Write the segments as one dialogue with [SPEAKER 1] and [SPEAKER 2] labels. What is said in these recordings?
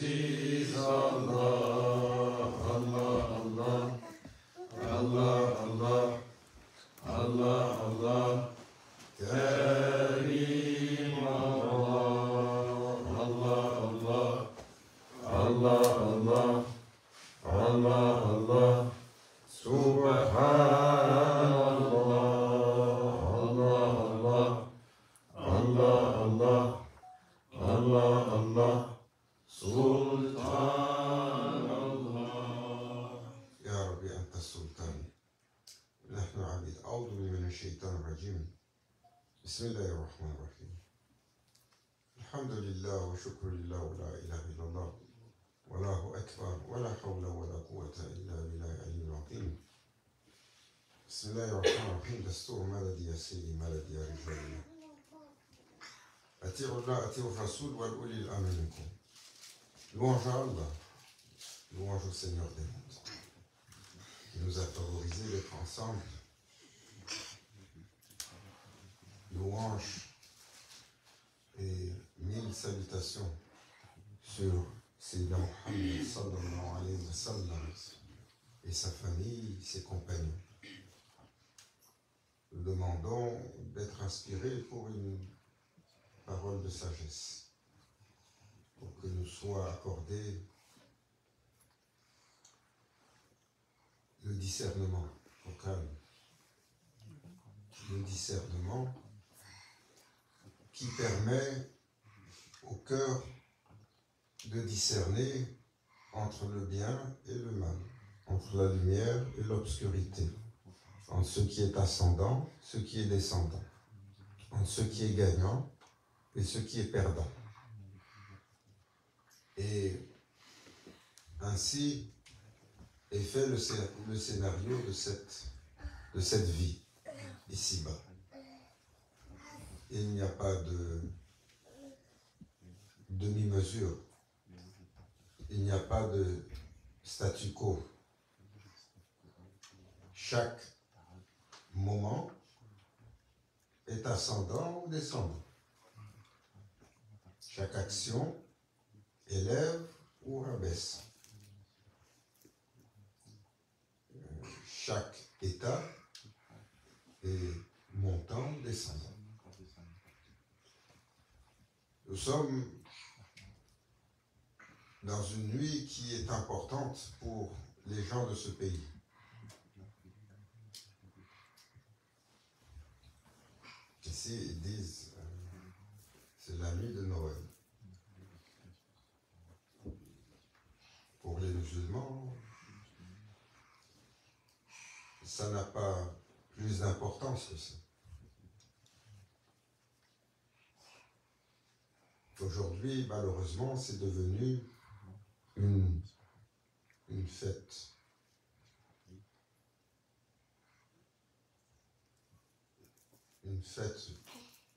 [SPEAKER 1] Aziz Allah, Allah, Allah, Allah, Allah, Allah, Allah, Karim Allah, Allah, Allah, Allah, Allah, Allah, Allah, Subhanallah, Allah, Allah, Allah, Allah, Allah, Allah, سلطان الله. يا ربي أنت السلطان، نحن عبيد. أعوذ من الشيطان الرجيم. بسم الله الرحمن الرحيم. الحمد لله وشكر لله ولا إله إلا الله والله أكبر ولا حول ولا قوة إلا بالله العلي العظيم. بسم الله الرحمن الرحيم. دستور مدد يا سيدي، مدد يا رجال. أطيعوا الله أطيعوا الرسول والأولي الأمر منكم. Louange à Allah, louange au Seigneur des mondes, qui nous a favorisé d'être ensemble. Louange et mille salutations sur Sayyidina Muhammad sallallahu alayhi wa sallam et sa famille, ses compagnons. Nous demandons d'être inspirés pour une parole de sagesse, pour que nous soit accordé le discernement au calme. Le discernement qui permet au cœur de discerner entre le bien et le mal, entre la lumière et l'obscurité, entre ce qui est ascendant, ce qui est descendant, entre ce qui est gagnant et ce qui est perdant. Et ainsi est fait le scénario de cette vie ici-bas. Il n'y a pas de demi-mesure. Il n'y a pas de statu quo. Chaque moment est ascendant ou descendant. Chaque action élève ou rabaisse. Chaque état est montant ou descendant. Nous sommes dans une nuit qui est importante pour les gens de ce pays. Ici, ils disent c'est la nuit de Noël. Pour les musulmans, ça n'a pas plus d'importance que ça. Aujourd'hui, malheureusement, c'est devenu une fête. Une fête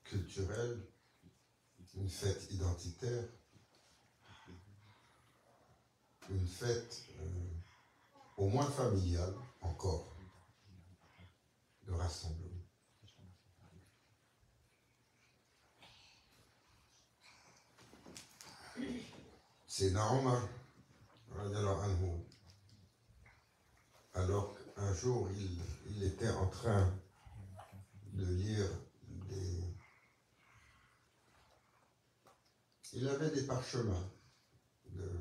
[SPEAKER 1] culturelle, une fête identitaire, une fête au moins familiale encore, de rassemblement. C'est Omar, alors qu'un jour il était en train de lire il avait des parchemins de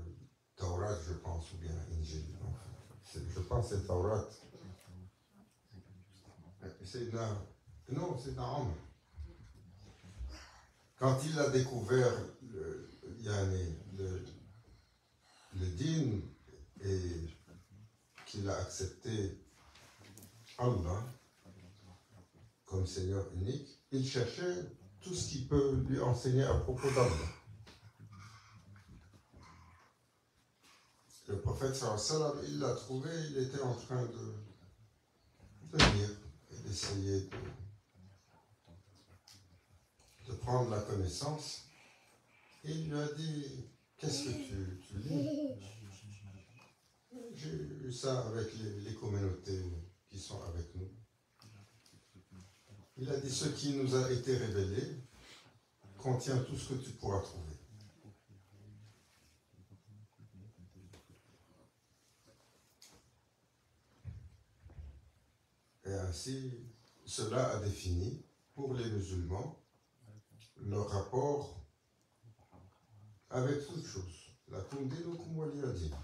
[SPEAKER 1] Taurat, je pense, ou bien Injil. Je pense que c'est Taurat. Non, c'est un homme. Quand il a découvert le din et qu'il a accepté Allah comme Seigneur unique, il cherchait tout ce qui peut lui enseigner à propos d'Allah. Le prophète sallallahu alayhi wa sallam, il l'a trouvé, il était en train de lire et d'essayer de prendre la connaissance. Et il lui a dit, qu'est-ce que tu lis? J'ai eu ça avec les communautés qui sont avec nous. Il a dit, ce qui nous a été révélé contient tout ce que tu pourras trouver. Ainsi, cela a défini pour les musulmans leur rapport avec toute chose. La kundinukum waliyadin.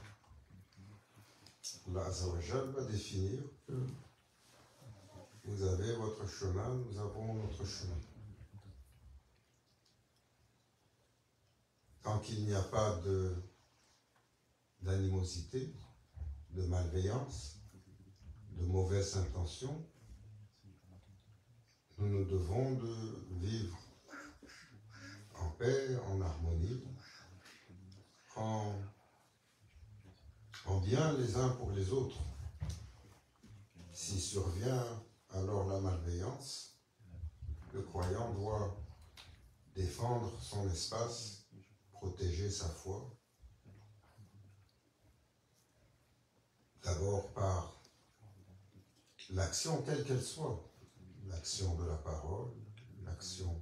[SPEAKER 1] Allah Azza wa Jal va définir que vous avez votre chemin, nous avons notre chemin. Tant qu'il n'y a pas d'animosité, de malveillance, de mauvaises intentions, nous devons de vivre en paix, en harmonie, en bien les uns pour les autres. Si survient alors la malveillance, le croyant doit défendre son espace, protéger sa foi, d'abord par l'action quelle qu'elle soit, l'action de la parole, l'action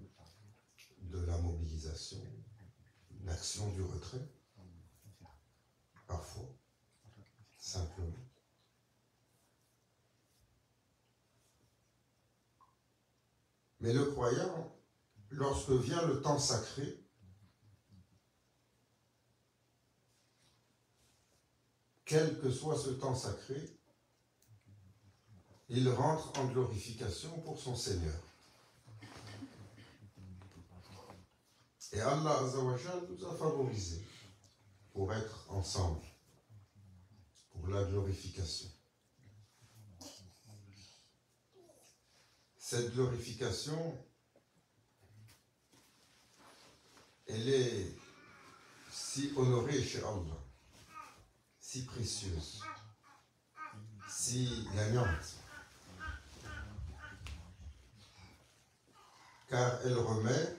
[SPEAKER 1] de la mobilisation, l'action du retrait, parfois, simplement. Mais le croyant, lorsque vient le temps sacré, quel que soit ce temps sacré, il rentre en glorification pour son Seigneur. Et Allah Azza wa Jal nous a favorisés pour être ensemble, pour la glorification. Cette glorification, elle est si honorée chez Allah, si précieuse, si gagnante, car elle remet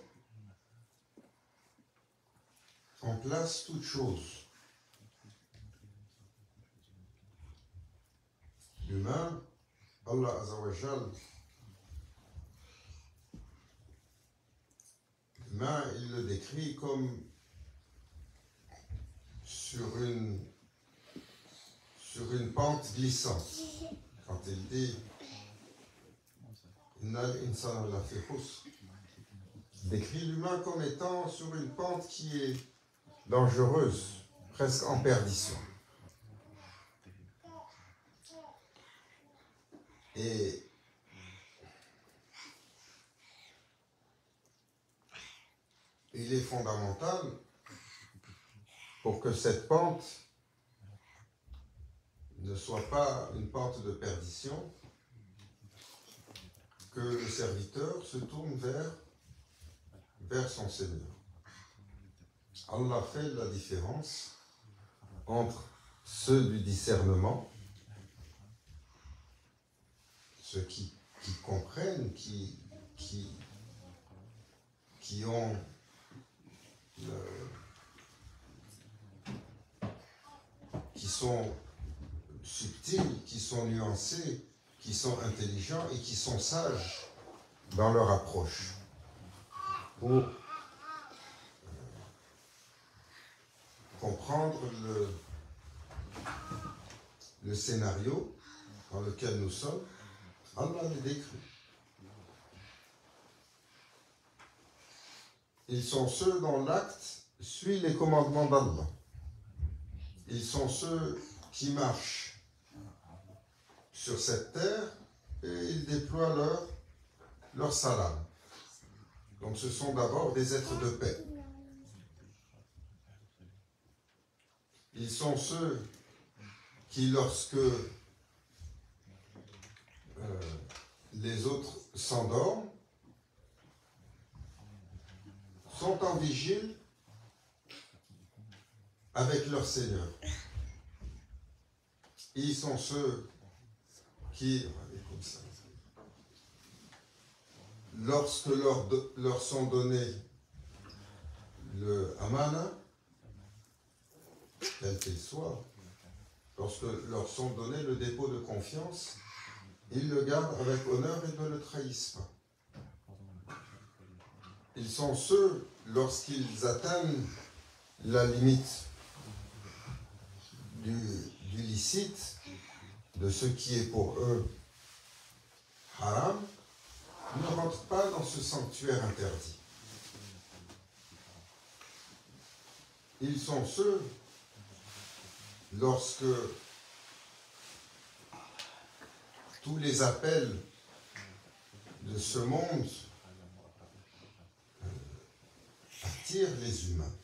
[SPEAKER 1] en place toute chose. L'humain, Allah Azza wa Jal, l'humain, il le décrit comme sur une pente glissante. Quand il dit Innal insana lafi khusr, décrit l'humain comme étant sur une pente qui est dangereuse, presque en perdition. Et il est fondamental pour que cette pente ne soit pas une pente de perdition, que le serviteur se tourne vers son Seigneur. Allah fait la différence entre ceux du discernement, ceux qui comprennent, qui ont qui sont subtils, qui sont nuancés, qui sont intelligents et qui sont sages dans leur approche pour comprendre le scénario dans lequel nous sommes. Allah les décrit. Ils sont ceux dont l'acte suit les commandements d'Allah. Ils sont ceux qui marchent sur cette terre et ils déploient leur salam. Donc ce sont d'abord des êtres de paix. Ils sont ceux qui, lorsque les autres s'endorment, sont en vigile avec leur Seigneur. Ils sont ceux qui, lorsque leur sont donnés le amana, quel qu'il soit, lorsque leur sont donnés le dépôt de confiance, ils le gardent avec honneur et ne le trahissent pas. Ils sont ceux, lorsqu'ils atteignent la limite du licite, de ce qui est pour eux haram ne rentrent pas dans ce sanctuaire interdit. Ils sont ceux, lorsque tous les appels de ce monde attirent les humains.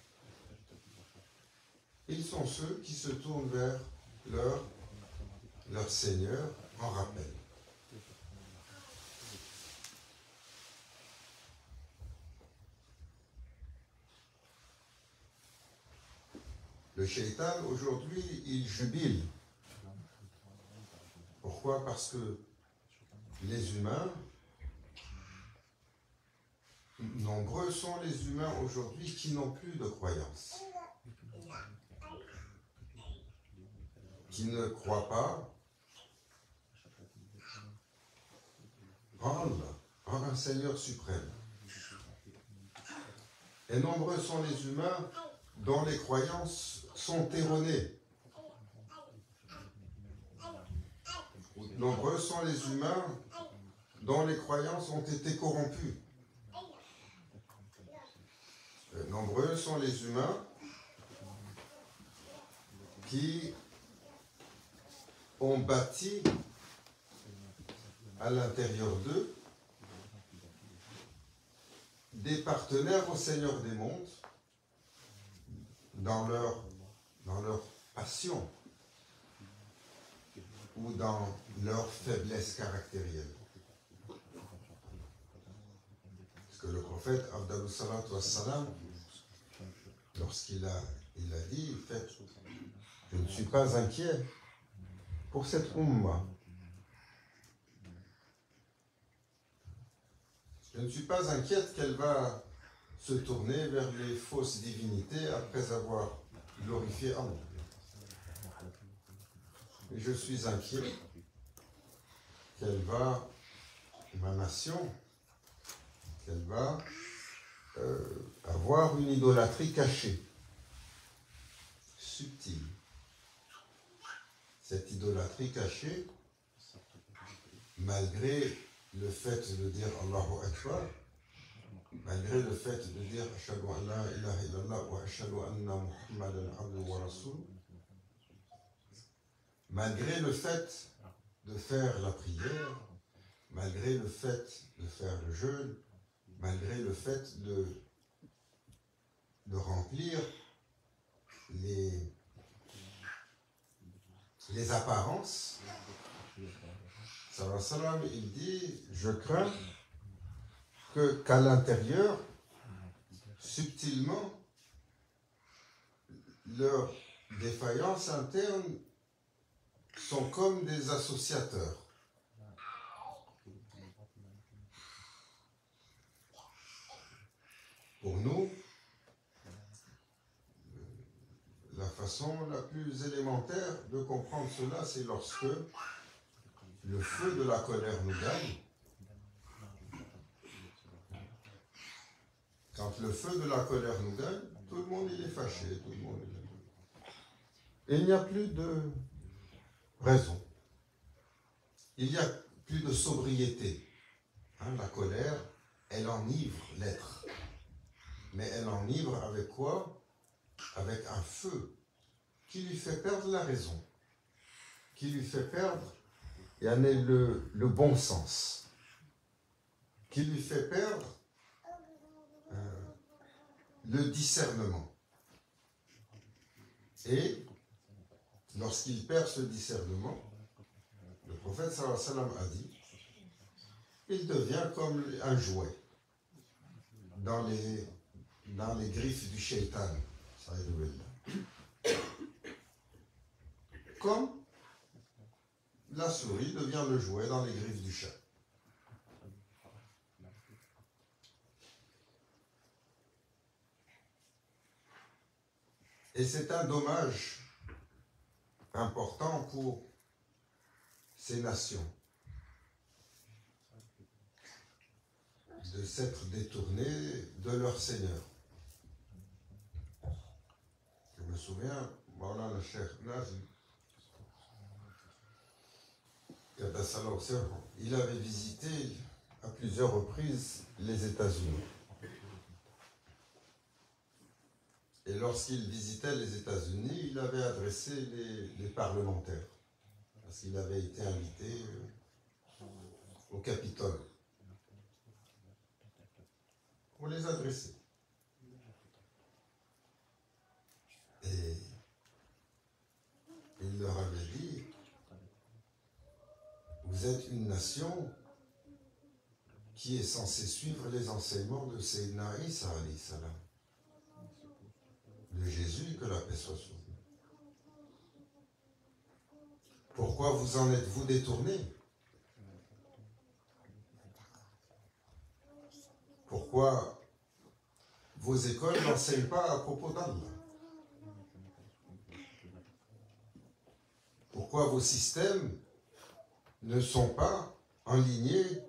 [SPEAKER 1] Ils sont ceux qui se tournent vers leur Seigneur en rappel. Le shaitan, aujourd'hui, il jubile. Pourquoi? Parce que les humains, nombreux sont les humains aujourd'hui qui n'ont plus de croyance, qui ne croient pas en Allah, en un Seigneur suprême. Et nombreux sont les humains dont les croyances sont erronées. Nombreux sont les humains dont les croyances ont été corrompues. Nombreux sont les humains qui ont bâti à l'intérieur d'eux des partenaires au Seigneur des mondes dans leur passion ou dans leur faiblesse caractérielle. Parce que le prophète, Afdalus Salatu Wassalam, lorsqu'il a dit, en fait, je ne suis pas inquiet pour cette Ummah. Je ne suis pas inquiète qu'elle va se tourner vers les fausses divinités après avoir glorifié Allah. Et je suis inquiet qu'elle va, ma nation, qu'elle va avoir une idolâtrie cachée, subtile. Cette idolâtrie cachée, malgré le fait de dire Allahu Akbar, malgré le fait de dire Ashhadu an la ilaha illallah wa ashhadu anna Muhammadan abduhu wa rasuluh, malgré le fait de faire la prière, malgré le fait de faire le jeûne, malgré le fait de remplir les apparences, sallallahu alayhi wa sallam, il dit, je crains qu'à l'intérieur, subtilement, leurs défaillances internes sont comme des associateurs. Pour nous, la façon la plus élémentaire de comprendre cela, c'est lorsque le feu de la colère nous gagne. Quand le feu de la colère nous gagne, tout le monde il est fâché, tout le monde est... Et il n'y a plus de raison. Il n'y a plus de sobriété. La colère, elle enivre l'être. Mais elle enivre avec quoi? Avec un feu qui lui fait perdre la raison, qui lui fait perdre le bon sens, qui lui fait perdre le discernement. Et lorsqu'il perd ce discernement, le prophète sallallahu alayhi wa sallam a dit, il devient comme un jouet dans les griffes du shaitan. Comme la souris devient le jouet dans les griffes du chat. Et c'est un dommage important pour ces nations de s'être détournées de leur Seigneur. Je me souviens, Maulana Cheikh Nazim, il avait visité à plusieurs reprises les États-Unis. Et lorsqu'il visitait les États-Unis, il avait adressé les parlementaires, parce qu'il avait été invité au Capitole pour les adresser. Et il leur avait dit, vous êtes une nation qui est censée suivre les enseignements de Sayyidina Isa alayhi salam, de Jésus, que la paix soit sur lui. Pourquoi vous en êtes-vous détourné? Pourquoi vos écoles n'enseignent pas à propos d'Allah? Pourquoi vos systèmes ne sont pas alignés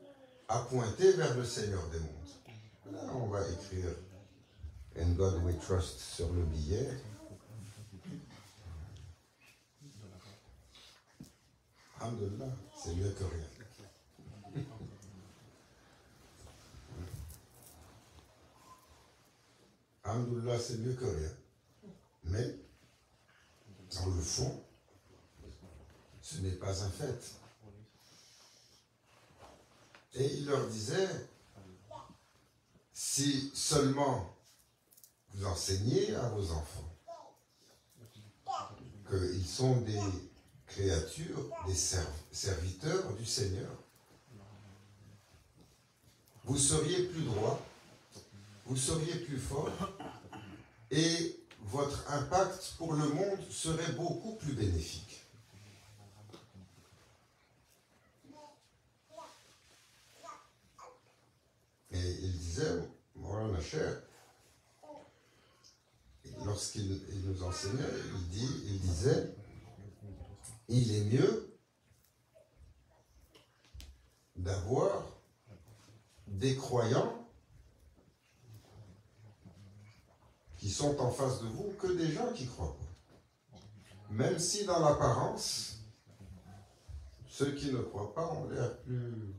[SPEAKER 1] à pointer vers le Seigneur des mondes? Là, on va écrire In God We Trust sur le billet. Alhamdulillah, c'est mieux que rien. Alhamdulillah, c'est mieux que rien. Mais, dans le fond, ce n'est pas un fait. Et il leur disait, si seulement vous enseignez à vos enfants qu'ils sont des créatures, des serviteurs du Seigneur, vous seriez plus droit, vous seriez plus fort, et votre impact pour le monde serait beaucoup plus bénéfique. Et il disait, Mawlana Cheikh, lorsqu'il nous enseignait, il disait, il est mieux d'avoir des croyants qui sont en face de vous que des gens qui croient pas. Même si dans l'apparence, ceux qui ne croient pas ont l'air plus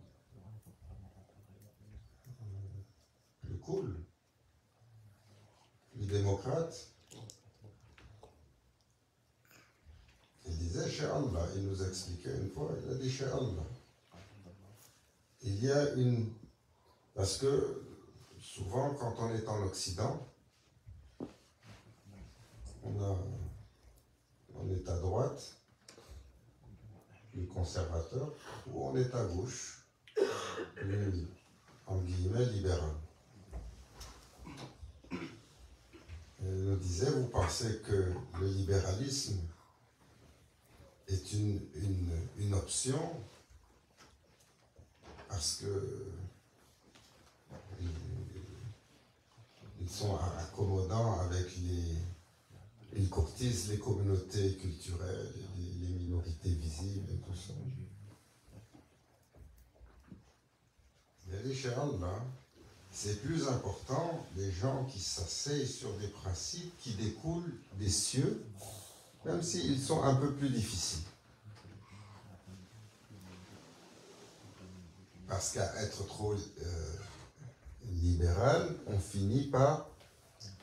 [SPEAKER 1] cool, plus démocrates. Il disait chez Allah, il nous expliquait une fois, il a dit chez Allah, il y a une... Parce que souvent quand on est en Occident, on est à droite, plus conservateur, ou on est à gauche, plus, en guillemets, libéral. Il nous disait, vous pensez que le libéralisme est une option parce que ils sont accommodants avec ils courtisent les communautés culturelles, les minorités visibles et tout ça. Il a dit chez Allah, c'est plus important les gens qui s'asseyent sur des principes qui découlent des cieux, même s'ils sont un peu plus difficiles. Parce qu'à être trop libéral, on finit par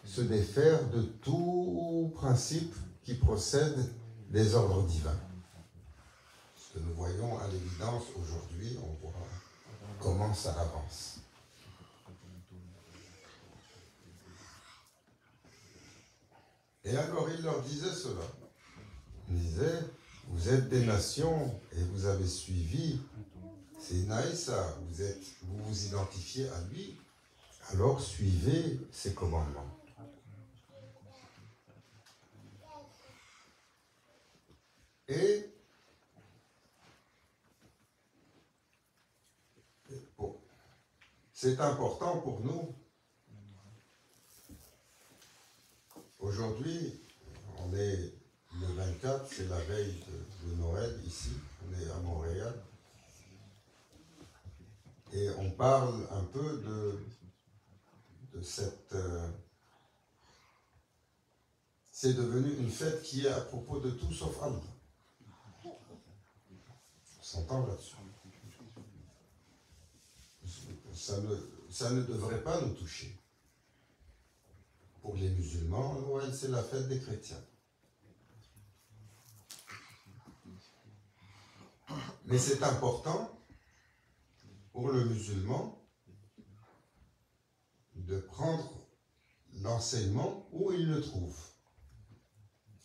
[SPEAKER 1] se défaire de tout principe qui procède des ordres divins. Ce que nous voyons à l'évidence aujourd'hui, on voit comment ça avance. Et alors il leur disait cela. Il disait, vous êtes des nations et vous avez suivi Sayyidina Isa, vous vous identifiez à lui, alors suivez ses commandements. Et bon, c'est important pour nous. Aujourd'hui, on est le 24, c'est la veille de Noël ici, on est à Montréal. Et on parle un peu de cette... c'est devenu une fête qui est à propos de tout sauf Allah. s'entend là-dessus. Ça ne devrait pas nous toucher. Pour les musulmans, Noël, c'est la fête des chrétiens. Mais c'est important pour le musulman de prendre l'enseignement où il le trouve.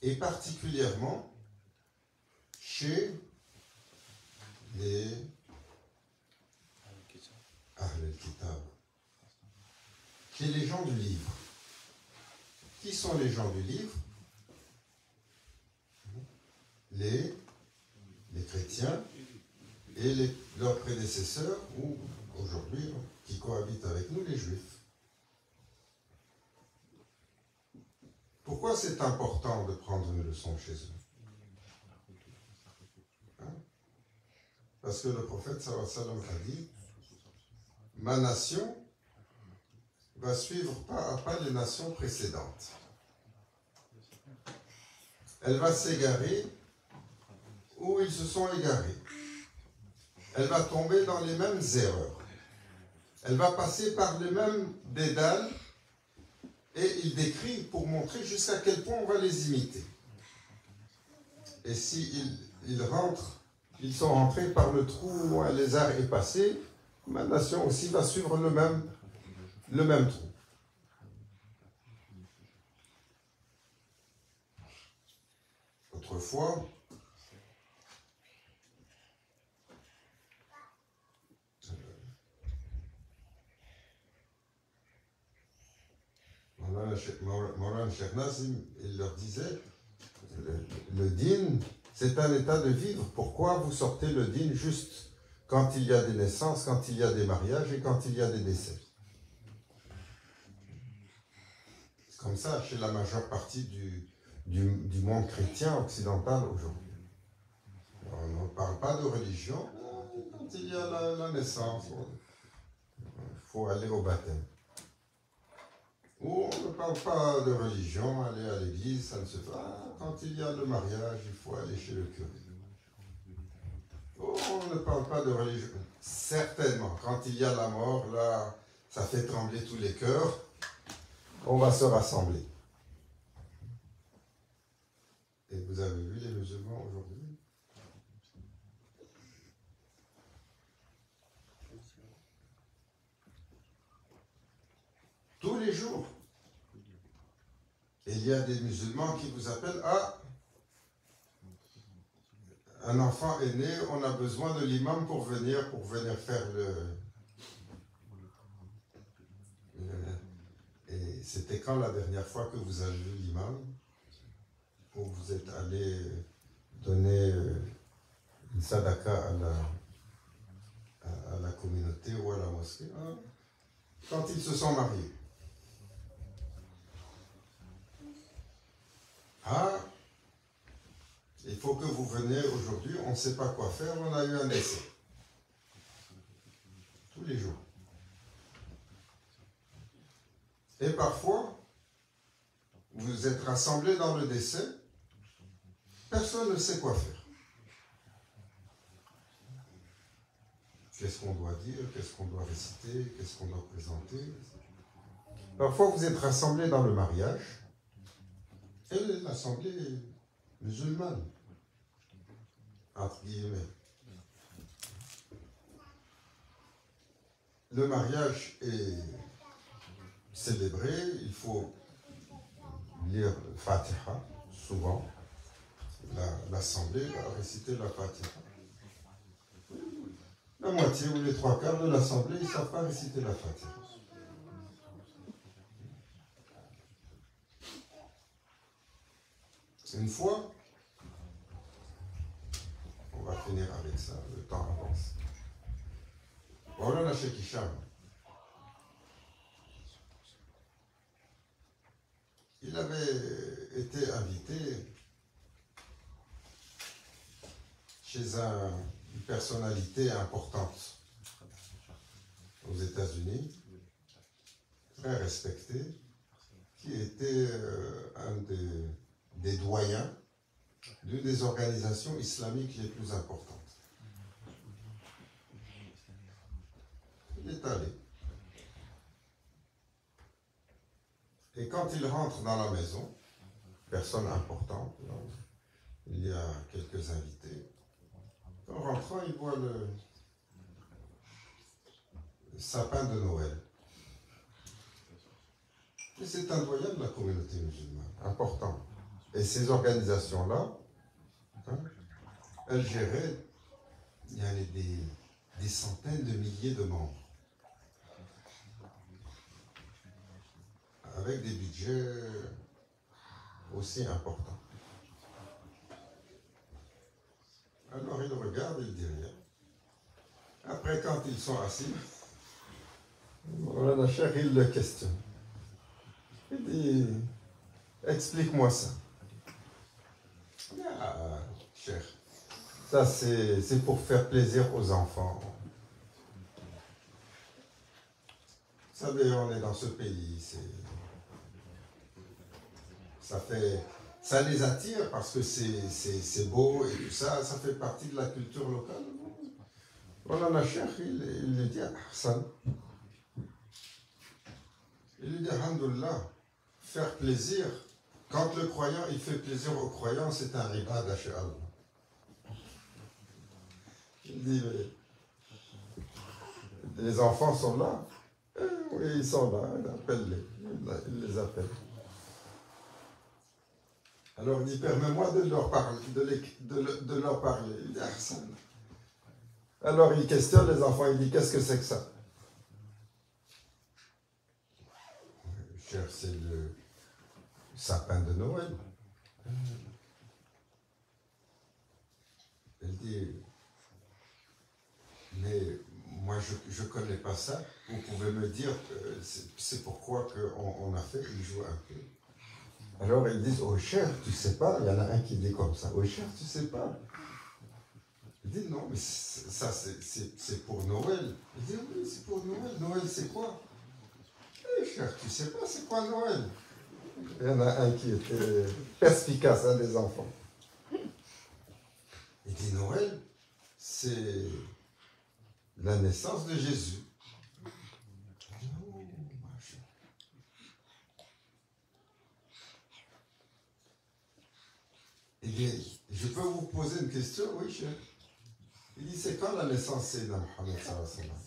[SPEAKER 1] Et particulièrement chez les Ahl al-Kitab, chez les gens du livre. Qui sont les gens du livre? Les chrétiens et leurs prédécesseurs, ou aujourd'hui, qui cohabitent avec nous, les juifs. Pourquoi c'est important de prendre une leçon chez eux? Hein? Parce que le prophète sallallahu alayhi wa sallam a dit: ma nation va suivre pas à pas les nations précédentes. Elle va s'égarer où ils se sont égarés. Elle va tomber dans les mêmes erreurs. Elle va passer par les mêmes dédales. Et il décrit pour montrer jusqu'à quel point on va les imiter. Et s'ils ils sont rentrés par le trou où un lézard est passé, ma nation aussi va suivre le même trou. Autrefois, Mawlana Cheikh Nazim, il leur disait, le dîn, c'est un état de vivre. Pourquoi vous sortez le dîn juste quand il y a des naissances, quand il y a des mariages et quand il y a des décès? C'est comme ça chez la majeure partie du monde chrétien occidental aujourd'hui. On ne parle pas de religion. Quand il y a la naissance, il faut aller au baptême. Ou on ne parle pas de religion, aller à l'église, ça ne se fait pas. Quand il y a le mariage, il faut aller chez le curé. Ou on ne parle pas de religion. Certainement, quand il y a la mort, là, ça fait trembler tous les cœurs. On va se rassembler. Et vous avez vu les musulmans aujourd'hui? Tous les jours. Et il y a des musulmans qui vous appellent: ah, un enfant est né, on a besoin de l'imam pour venir faire Et c'était quand la dernière fois que vous avez vu l'imam? Ou vous êtes allé donner une sadaka à la communauté ou à la mosquée? Hein? Quand ils se sont mariés. Ah, il faut que vous veniez aujourd'hui, on ne sait pas quoi faire, on a eu un décès. Tous les jours. Et parfois, vous êtes rassemblés dans le décès, personne ne sait quoi faire. Qu'est-ce qu'on doit dire, qu'est-ce qu'on doit réciter, qu'est-ce qu'on doit présenter. Parfois, vous êtes rassemblés dans le mariage, et l'assemblée musulmane, entre guillemets. Le mariage est célébré, il faut lire le Fatiha, souvent. L'assemblée va réciter la Fatiha. La moitié ou les trois quarts de l'assemblée, ils ne savent pas réciter la Fatiha. Une fois, on va finir avec ça, le temps avance. Mawlana Cheikh Hicham, il avait été invité chez une personnalité importante aux États-Unis, très respecté, qui était un des doyens d'une des organisations islamiques les plus importantes. il est allé. Et quand il rentre dans la maison, personne importante, il y a quelques invités. En rentrant, il voit le sapin de Noël. Et c'est un doyen de la communauté musulmane, important. Et ces organisations-là, hein, elles géraient, il y avait des centaines de milliers de membres, avec des budgets aussi importants. Alors il regarde, il dit rien. Après, quand ils sont assis, le cheikh, il le questionne. Il dit, explique-moi ça. Ah, cheikh, ça c'est pour faire plaisir aux enfants. Vous savez, on est dans ce pays, ça les attire parce que c'est beau et tout ça, ça fait partie de la culture locale. Voilà, le cheikh, il lui dit, Hassan, il lui dit, alhamdoulilah, faire plaisir, quand le croyant, il fait plaisir aux croyants, c'est un ibad chez Allah. Il dit, les enfants sont là. Oui, ils sont là, il les appelle. Alors il dit, permets-moi de leur parler, de leur parler. Il dit, Hassan. Alors il questionne les enfants, il dit, qu'est-ce que c'est que ça? Cher, c'est le sapin de Noël. Elle dit, mais moi je ne connais pas ça. Vous pouvez me dire, c'est pourquoi on a fait, il joue un peu. Alors ils disent, oh cher, tu sais pas, il y en a un qui dit comme ça, oh cher, tu sais pas. Il dit, non, mais ça c'est pour Noël. Il dit, oui, c'est pour Noël. Noël, c'est quoi? Eh cher, tu sais pas, c'est quoi Noël? Il y en a un qui était perspicace, un des enfants. Il dit, Noël, c'est la naissance de Jésus. Il dit, je peux vous poser une question? Oui, cher. Il dit, c'est quand la naissance de Mohammed sallallahu alayhi wa sallam?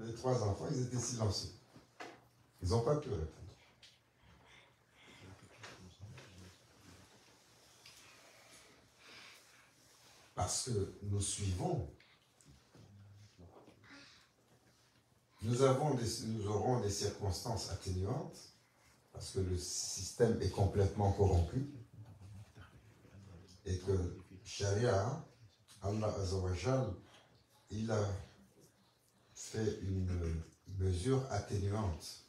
[SPEAKER 1] Les trois enfants, ils étaient silencieux. Ils n'ont pas pu répondre. Parce que nous suivons. Nous aurons des circonstances atténuantes, parce que le système est complètement corrompu, et que Sharia, Allah Azzawajal, il a fait une mesure atténuante.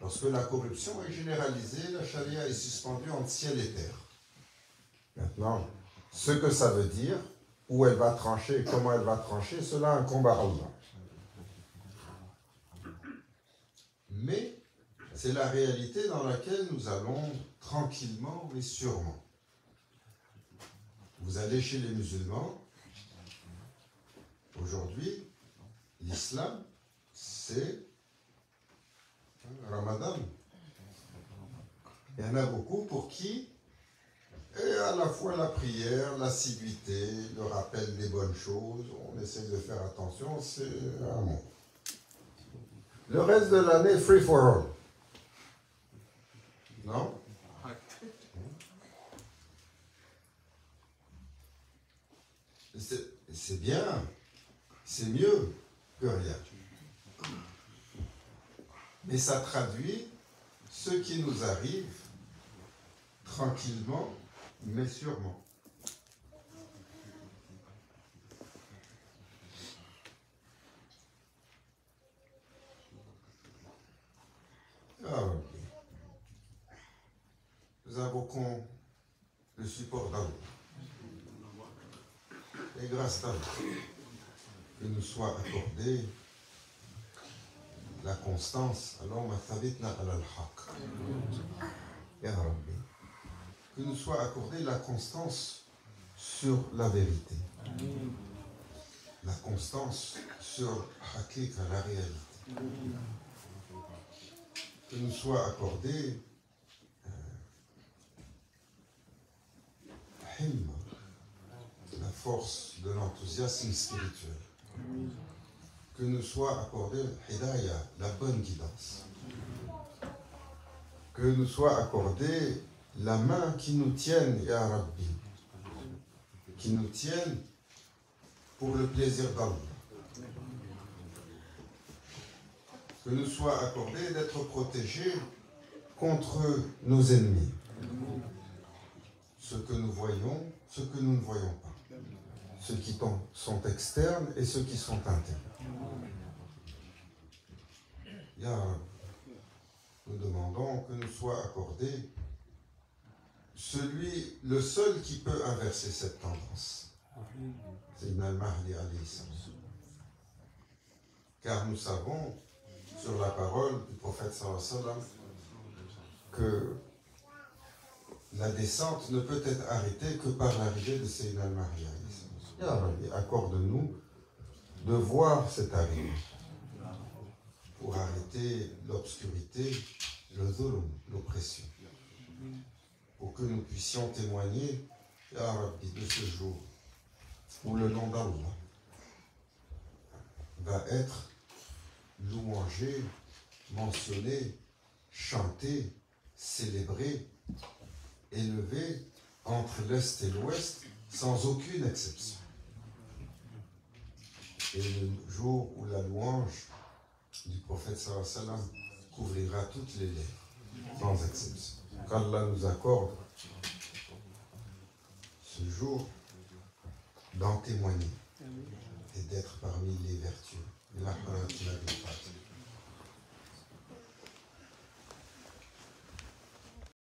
[SPEAKER 1] Lorsque la corruption est généralisée, la Sharia est suspendue entre ciel et terre. Maintenant, ce que ça veut dire, où elle va trancher et comment elle va trancher, cela un combat Allah. Mais c'est la réalité dans laquelle nous allons tranquillement mais sûrement. Vous allez chez les musulmans, aujourd'hui, l'islam, c'est Ramadan. Il y en a beaucoup pour qui, et à la fois la prière, l'assiduité, le rappel des bonnes choses, on essaie de faire attention, c'est un mot. Le reste de l'année, free for all. Non? C'est bien, c'est mieux que rien. Mais ça traduit ce qui nous arrive tranquillement, mais sûrement. Ah, okay. Nous invoquons le support d'Allah. Et grâce à Allah, que nous soit accordé la constance. Allahumma thabitna ala al-haq. Ya Rabbi. Que nous soit accordé la constance sur la vérité. La constance sur Hakika, la réalité. Que nous soit accordé Himma, la force de l'enthousiasme spirituel. Que nous soit accordé Hidayah, la bonne guidance. Que nous soit accordé la main qui nous tienne, Ya Rabbi, qui nous tienne pour le plaisir d'Allah. Que nous soit accordé d'être protégés contre nos ennemis. Ce que nous voyons, ce que nous ne voyons pas. Ceux qui sont externes et ceux qui sont internes. Ya Rabbi, nous demandons que nous soit accordé le seul qui peut inverser cette tendance. C'est Al-Mahdi alayhi salam. Car nous savons, sur la parole du prophète sallallahu alayhi wa sallam, que la descente ne peut être arrêtée que par l'arrivée de Sayyidina Al-Mahdi alayhi salam. Ya Rabbi, accorde-nous de voir cette arrivée pour arrêter l'obscurité, le dhulm, l'oppression, pour que nous puissions témoigner, Ya Rabbi, de ce jour où le nom d'Allah va être louangé, mentionné, chanté, célébré, élevé entre l'Est et l'Ouest sans aucune exception. Et le jour où la louange du prophète sallallahu alayhi wa sallam couvrira toutes les lèvres, sans exception. Qu'Allah nous accorde ce jour d'en témoigner.